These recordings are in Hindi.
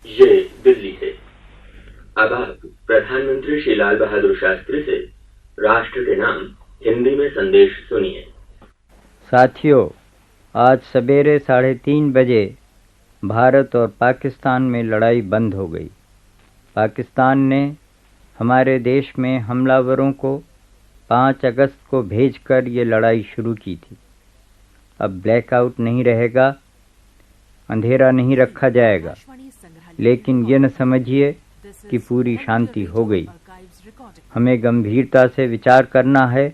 ये दिल्ली से। अब आप प्रधानमंत्री श्री लाल बहादुर शास्त्री से राष्ट्र के नाम हिंदी में संदेश सुनिए। साथियों, आज सवेरे 3:30 बजे भारत और पाकिस्तान में लड़ाई बंद हो गई। पाकिस्तान ने हमारे देश में हमलावरों को 5 अगस्त को भेजकर ये लड़ाई शुरू की थी। अब ब्लैकआउट नहीं रहेगा, अंधेरा नहीं रखा जाएगा, लेकिन ये न समझिए कि पूरी शांति हो गई। हमें गंभीरता से विचार करना है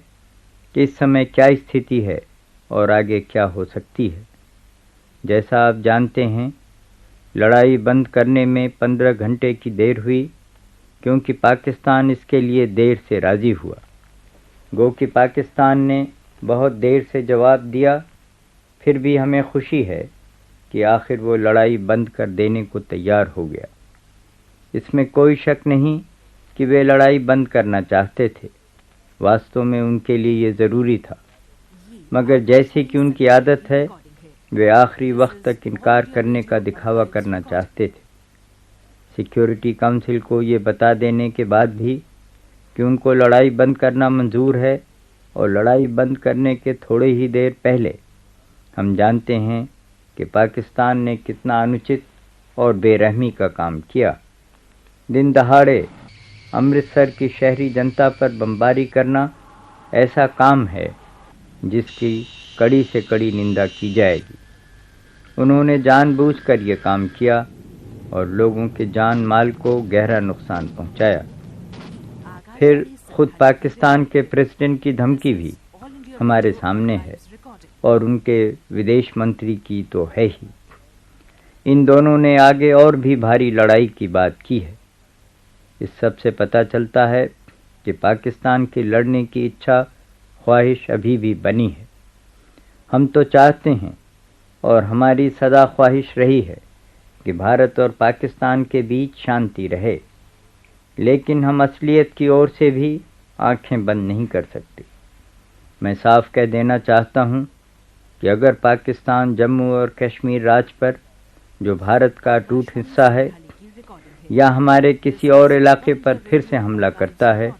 कि इस समय क्या स्थिति है और आगे क्या हो सकती है। जैसा आप जानते हैं, लड़ाई बंद करने में 15 घंटे की देर हुई, क्योंकि पाकिस्तान इसके लिए देर से राज़ी हुआ। गो कि पाकिस्तान ने बहुत देर से जवाब दिया, फिर भी हमें खुशी है कि आखिर वो लड़ाई बंद कर देने को तैयार हो गया। इसमें कोई शक नहीं कि वे लड़ाई बंद करना चाहते थे। वास्तव में उनके लिए ये ज़रूरी था, मगर जैसे कि उनकी आदत है, वे आखिरी वक्त तक इनकार करने का दिखावा करना चाहते थे। सिक्योरिटी काउंसिल को ये बता देने के बाद भी कि उनको लड़ाई बंद करना मंजूर है, और लड़ाई बंद करने के थोड़े ही देर पहले हम जानते हैं कि पाकिस्तान ने कितना अनुचित और बेरहमी का काम किया। दिन दहाड़े अमृतसर की शहरी जनता पर बमबारी करना ऐसा काम है जिसकी कड़ी से कड़ी निंदा की जाएगी। उन्होंने जानबूझकर ये काम किया और लोगों के जान माल को गहरा नुकसान पहुंचाया। फिर खुद पाकिस्तान के प्रेसिडेंट की धमकी भी हमारे सामने है, और उनके विदेश मंत्री की तो है ही। इन दोनों ने आगे और भी भारी लड़ाई की बात की है। इस सब से पता चलता है कि पाकिस्तान की लड़ने की इच्छा ख्वाहिश अभी भी बनी है। हम तो चाहते हैं, और हमारी सदा ख्वाहिश रही है, कि भारत और पाकिस्तान के बीच शांति रहे, लेकिन हम असलियत की ओर से भी आंखें बंद नहीं कर सकते। मैं साफ कह देना चाहता हूं कि अगर पाकिस्तान जम्मू और कश्मीर राज्य पर, जो भारत का अटूट हिस्सा है, या हमारे किसी और इलाके पर फिर से हमला करता है,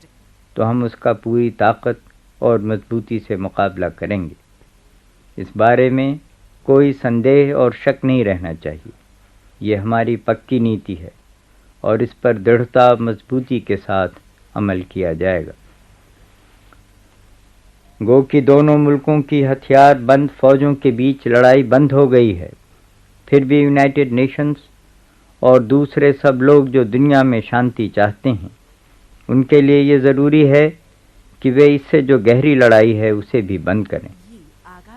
तो हम उसका पूरी ताकत और मजबूती से मुकाबला करेंगे। इस बारे में कोई संदेह और शक नहीं रहना चाहिए। ये हमारी पक्की नीति है, और इस पर दृढ़ता मजबूती के साथ अमल किया जाएगा। गो कि दोनों मुल्कों की हथियार बंद फौजों के बीच लड़ाई बंद हो गई है, फिर भी यूनाइटेड नेशंस और दूसरे सब लोग जो दुनिया में शांति चाहते हैं, उनके लिए ये ज़रूरी है कि वे इससे जो गहरी लड़ाई है उसे भी बंद करें।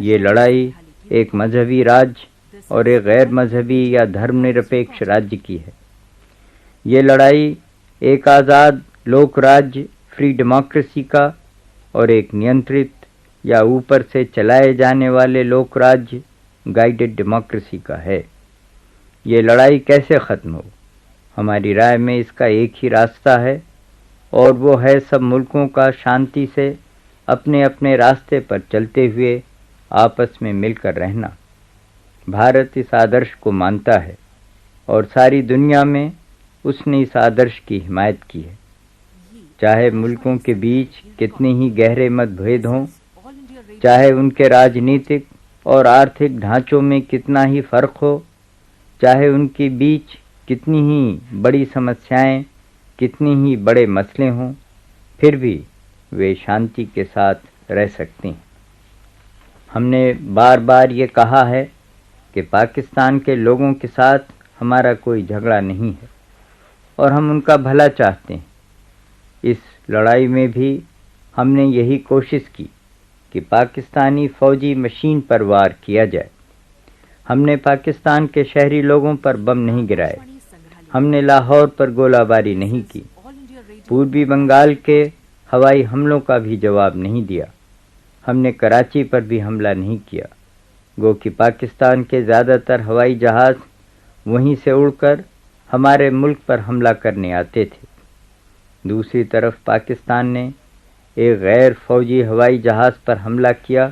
ये लड़ाई एक मजहबी राज्य और एक गैर मजहबी या धर्मनिरपेक्ष राज्य की है। ये लड़ाई एक आज़ाद लोक राज्य फ्री डेमोक्रेसी का और एक नियंत्रित या ऊपर से चलाए जाने वाले लोक राज्य गाइडेड डेमोक्रेसी का है। ये लड़ाई कैसे ख़त्म हो? हमारी राय में इसका एक ही रास्ता है, और वो है सब मुल्कों का शांति से अपने अपने रास्ते पर चलते हुए आपस में मिलकर रहना। भारत इस आदर्श को मानता है, और सारी दुनिया में उसने इस आदर्श की हिमायत की है। चाहे मुल्कों के बीच कितने ही गहरे मतभेद हों, चाहे उनके राजनीतिक और आर्थिक ढांचों में कितना ही फ़र्क हो, चाहे उनके बीच कितनी ही बड़ी समस्याएं, कितनी ही बड़े मसले हों, फिर भी वे शांति के साथ रह सकते हैं। हमने बार बार ये कहा है कि पाकिस्तान के लोगों के साथ हमारा कोई झगड़ा नहीं है, और हम उनका भला चाहते हैं। इस लड़ाई में भी हमने यही कोशिश की कि पाकिस्तानी फ़ौजी मशीन पर वार किया जाए। हमने पाकिस्तान के शहरी लोगों पर बम नहीं गिराए, हमने लाहौर पर गोलाबारी नहीं की, पूर्वी बंगाल के हवाई हमलों का भी जवाब नहीं दिया, हमने कराची पर भी हमला नहीं किया। गो कि पाकिस्तान के ज़्यादातर हवाई जहाज़ वहीं से उड़कर हमारे मुल्क पर हमला करने आते थे। दूसरी तरफ पाकिस्तान ने एक गैर फौजी हवाई जहाज़ पर हमला किया,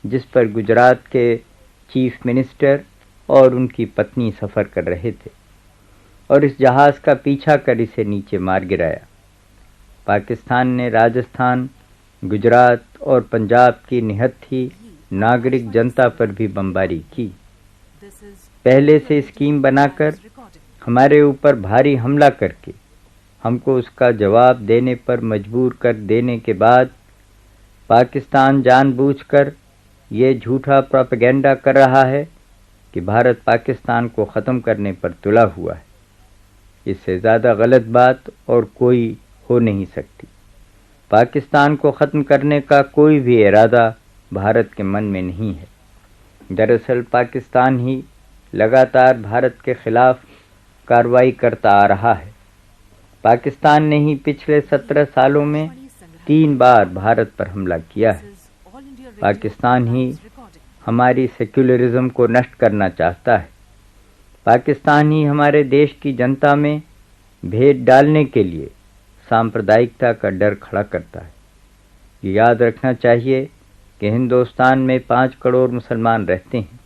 जिस पर गुजरात के चीफ मिनिस्टर और उनकी पत्नी सफ़र कर रहे थे। और इस जहाज का पीछा कर इसे नीचे मार गिराया। पाकिस्तान ने राजस्थान, गुजरात और पंजाब की निहत्थी नागरिक जनता पर भी बमबारी की। पहले से स्कीम बनाकर हमारे ऊपर भारी हमला करके हमको उसका जवाब देने पर मजबूर कर देने के बाद पाकिस्तान जानबूझकर ये झूठा प्रोपेगेंडा कर रहा है कि भारत पाकिस्तान को ख़त्म करने पर तुला हुआ है। इससे ज़्यादा गलत बात और कोई हो नहीं सकती। पाकिस्तान को ख़त्म करने का कोई भी इरादा भारत के मन में नहीं है। दरअसल पाकिस्तान ही लगातार भारत के खिलाफ कार्रवाई करता आ रहा है। पाकिस्तान ने ही पिछले 17 सालों में 3 बार भारत पर हमला किया है। पाकिस्तान ही हमारी सेक्युलरिज्म को नष्ट करना चाहता है। पाकिस्तान ही हमारे देश की जनता में भेद डालने के लिए सांप्रदायिकता का डर खड़ा करता है। ये याद रखना चाहिए कि हिंदुस्तान में 5 करोड़ मुसलमान रहते हैं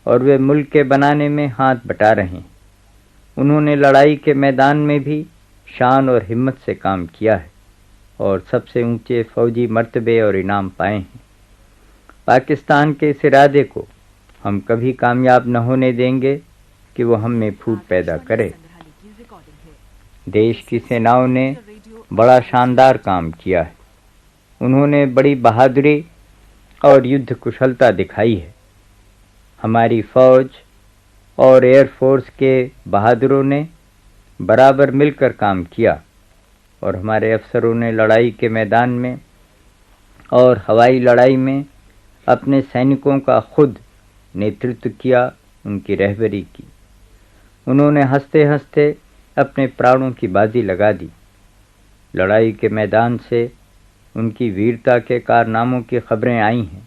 और वे मुल्क के बनाने में हाथ बटा रहे हैं। उन्होंने लड़ाई के मैदान में भी शान और हिम्मत से काम किया है और सबसे ऊंचे फौजी मर्तबे और इनाम पाए हैं। पाकिस्तान के इस इरादे को हम कभी कामयाब न होने देंगे कि वो हम में फूट पैदा करे। देश की सेनाओं ने बड़ा शानदार काम किया है। उन्होंने बड़ी बहादुरी और युद्ध कुशलता दिखाई है। हमारी फौज और एयरफोर्स के बहादुरों ने बराबर मिलकर काम किया और हमारे अफसरों ने लड़ाई के मैदान में और हवाई लड़ाई में अपने सैनिकों का खुद नेतृत्व किया, उनकी रहबरी की। उन्होंने हंसते हंसते अपने प्राणों की बाजी लगा दी। लड़ाई के मैदान से उनकी वीरता के कारनामों की खबरें आई हैं।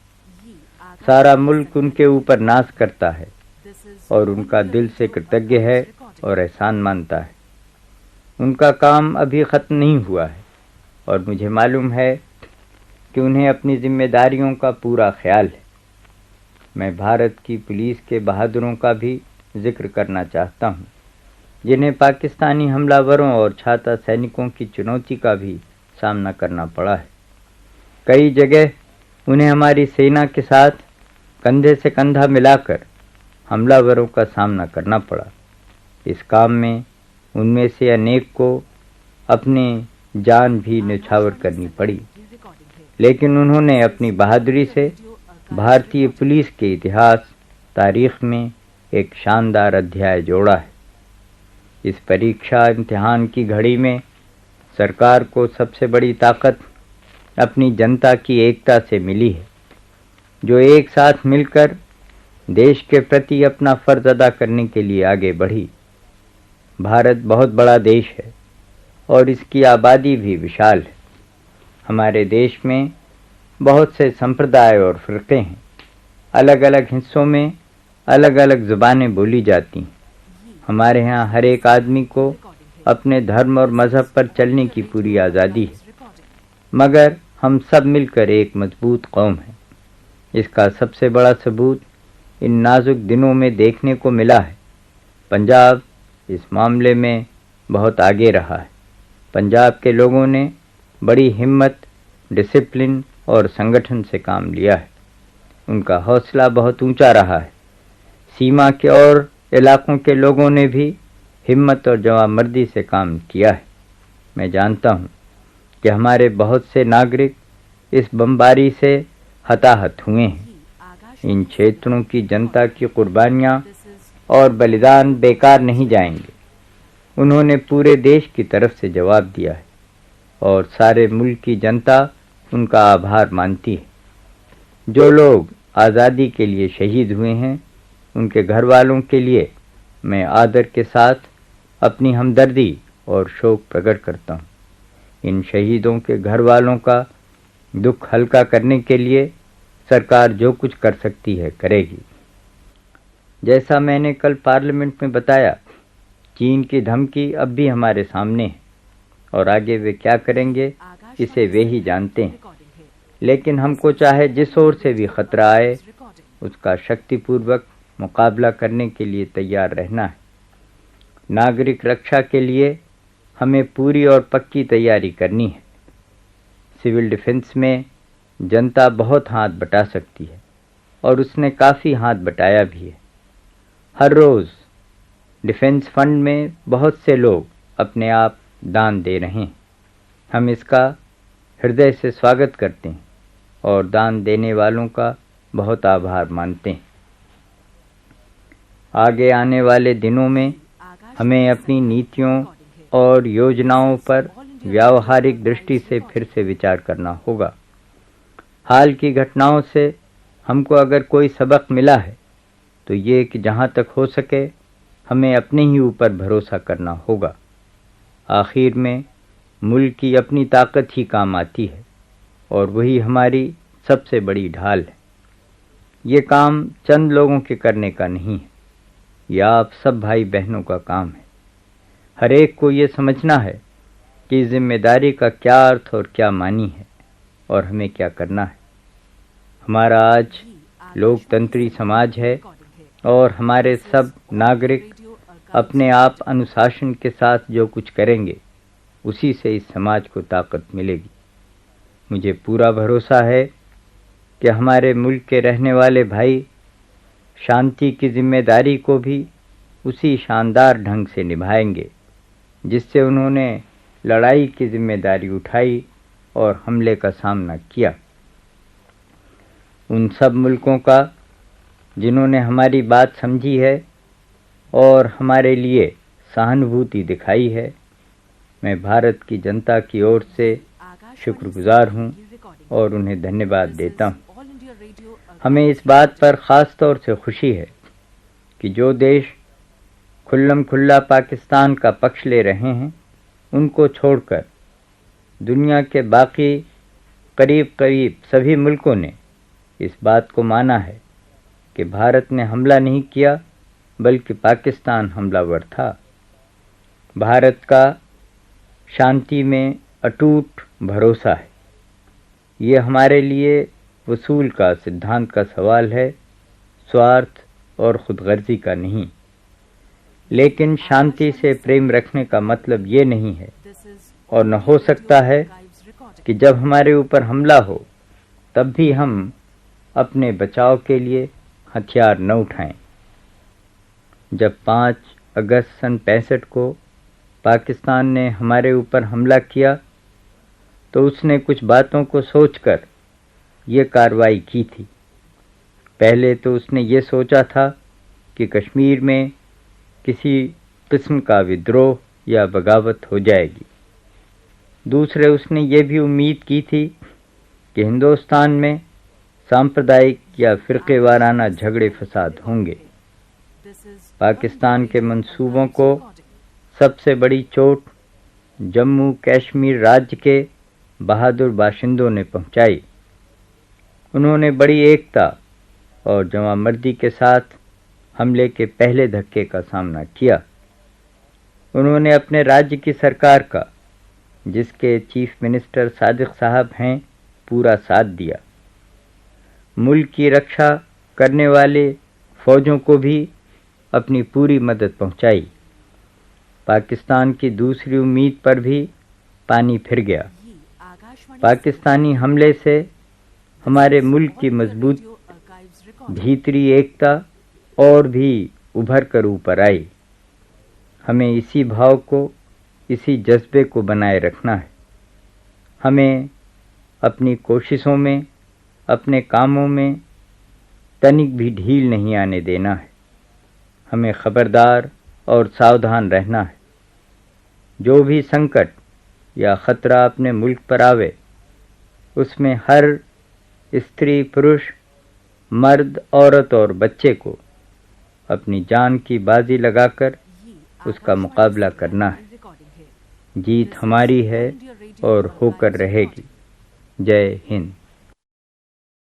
सारा मुल्क उनके ऊपर नाज करता है और उनका दिल से कृतज्ञ है और एहसान मानता है। उनका काम अभी ख़त्म नहीं हुआ है और मुझे मालूम है कि उन्हें अपनी जिम्मेदारियों का पूरा ख्याल है। मैं भारत की पुलिस के बहादुरों का भी जिक्र करना चाहता हूँ, जिन्हें पाकिस्तानी हमलावरों और छाता सैनिकों की चुनौती का भी सामना करना पड़ा है। कई जगह उन्हें हमारी सेना के साथ कंधे से कंधा मिलाकर हमलावरों का सामना करना पड़ा। इस काम में उनमें से अनेक को अपनी जान भी न्यौछावर करनी पड़ी, लेकिन उन्होंने अपनी बहादुरी से भारतीय पुलिस के इतिहास तारीख में एक शानदार अध्याय जोड़ा है। इस परीक्षा इम्तिहान की घड़ी में सरकार को सबसे बड़ी ताकत अपनी जनता की एकता से मिली है, जो एक साथ मिलकर देश के प्रति अपना फर्ज अदा करने के लिए आगे बढ़ी। भारत बहुत बड़ा देश है और इसकी आबादी भी विशाल है। हमारे देश में बहुत से संप्रदाय और फ़िरक़े हैं। अलग अलग हिस्सों में अलग अलग ज़ुबानें बोली जाती हैं। हमारे यहाँ हर एक आदमी को अपने धर्म और मज़हब पर चलने की पूरी आज़ादी है, मगर हम सब मिलकर एक मजबूत कौम है। इसका सबसे बड़ा सबूत इन नाजुक दिनों में देखने को मिला है। पंजाब इस मामले में बहुत आगे रहा है। पंजाब के लोगों ने बड़ी हिम्मत, डिसिप्लिन और संगठन से काम लिया है। उनका हौसला बहुत ऊंचा रहा है। सीमा के और इलाकों के लोगों ने भी हिम्मत और जवाबमर्दी से काम किया है। मैं जानता हूँ कि हमारे बहुत से नागरिक इस बमबारी से हताहत हुए हैं। इन क्षेत्रों की जनता की कुर्बानियाँ और बलिदान बेकार नहीं जाएंगे। उन्होंने पूरे देश की तरफ से जवाब दिया है और सारे मुल्क की जनता उनका आभार मानती है। जो लोग आज़ादी के लिए शहीद हुए हैं, उनके घर वालों के लिए मैं आदर के साथ अपनी हमदर्दी और शोक प्रकट करता हूँ। इन शहीदों के घर वालों का दुख हल्का करने के लिए सरकार जो कुछ कर सकती है करेगी। जैसा मैंने कल पार्लियामेंट में बताया, चीन की धमकी अब भी हमारे सामने है और आगे वे क्या करेंगे इसे वे ही जानते हैं। लेकिन हमको चाहे जिस ओर से भी खतरा आए, उसका शक्तिपूर्वक मुकाबला करने के लिए तैयार रहना है। नागरिक रक्षा के लिए हमें पूरी और पक्की तैयारी करनी है। सिविल डिफेंस में जनता बहुत हाथ बटा सकती है और उसने काफ़ी हाथ बटाया भी है। हर रोज़ डिफेंस फंड में बहुत से लोग अपने आप दान दे रहे हैं। हम इसका हृदय से स्वागत करते हैं और दान देने वालों का बहुत आभार मानते हैं। आगे आने वाले दिनों में हमें अपनी नीतियों और योजनाओं पर व्यावहारिक दृष्टि से फिर से विचार करना होगा। हाल की घटनाओं से हमको अगर कोई सबक मिला है तो ये कि जहाँ तक हो सके हमें अपने ही ऊपर भरोसा करना होगा। आखिर में मुल्क की अपनी ताकत ही काम आती है और वही हमारी सबसे बड़ी ढाल है। ये काम चंद लोगों के करने का नहीं है, यह आप सब भाई बहनों का काम है। हर एक को ये समझना है कि जिम्मेदारी का क्या अर्थ और क्या मानी है और हमें क्या करना है। हमारा आज लोकतंत्री समाज है और हमारे सब नागरिक अपने आप अनुशासन के साथ जो कुछ करेंगे उसी से इस समाज को ताकत मिलेगी। मुझे पूरा भरोसा है कि हमारे मुल्क के रहने वाले भाई शांति की जिम्मेदारी को भी उसी शानदार ढंग से निभाएंगे जिससे उन्होंने लड़ाई की जिम्मेदारी उठाई और हमले का सामना किया। उन सब मुल्कों का जिन्होंने हमारी बात समझी है और हमारे लिए सहानुभूति दिखाई है, मैं भारत की जनता की ओर से शुक्रगुजार हूँ और उन्हें धन्यवाद देता हूँ। हमें इस बात पर ख़ास तौर से खुशी है कि जो देश खुल्लम खुल्ला पाकिस्तान का पक्ष ले रहे हैं उनको छोड़कर दुनिया के बाकी करीब करीब सभी मुल्कों ने इस बात को माना है कि भारत ने हमला नहीं किया बल्कि पाकिस्तान हमलावर था। भारत का शांति में अटूट भरोसा है। ये हमारे लिए वसूल का सिद्धांत का सवाल है, स्वार्थ और खुदगर्जी का नहीं। लेकिन शांति से प्रेम रखने का मतलब ये नहीं है और न हो सकता है कि जब हमारे ऊपर हमला हो तब भी हम अपने बचाव के लिए हथियार न उठाएं। जब 5 अगस्त सन 65 को पाकिस्तान ने हमारे ऊपर हमला किया तो उसने कुछ बातों को सोचकर ये कार्रवाई की थी। पहले तो उसने ये सोचा था कि कश्मीर में किसी किस्म का विद्रोह या बगावत हो जाएगी। दूसरे उसने ये भी उम्मीद की थी कि हिंदुस्तान में सांप्रदायिक या फ़िरक़े वाराना झगड़े फसाद होंगे। पाकिस्तान के मंसूबों को सबसे बड़ी चोट जम्मू कश्मीर राज्य के बहादुर बाशिंदों ने पहुंचाई। उन्होंने बड़ी एकता और जवामर्दी के साथ हमले के पहले धक्के का सामना किया। उन्होंने अपने राज्य की सरकार का, जिसके चीफ मिनिस्टर सादिक साहब हैं, पूरा साथ दिया। मुल्क की रक्षा करने वाले फौजों को भी अपनी पूरी मदद पहुंचाई। पाकिस्तान की दूसरी उम्मीद पर भी पानी फिर गया। पाकिस्तानी हमले से हमारे मुल्क की मजबूत भीतरी एकता और भी उभर कर ऊपर आई। हमें इसी भाव को, इसी जज्बे को बनाए रखना है। हमें अपनी कोशिशों में, अपने कामों में तनिक भी ढील नहीं आने देना है। हमें खबरदार और सावधान रहना है। जो भी संकट या खतरा अपने मुल्क पर आवे, उसमें हर स्त्री, पुरुष, मर्द, औरत और बच्चे को अपनी जान की बाजी लगाकर उसका मुकाबला करना है। जीत हमारी है और होकर रहेगी। जय हिंद।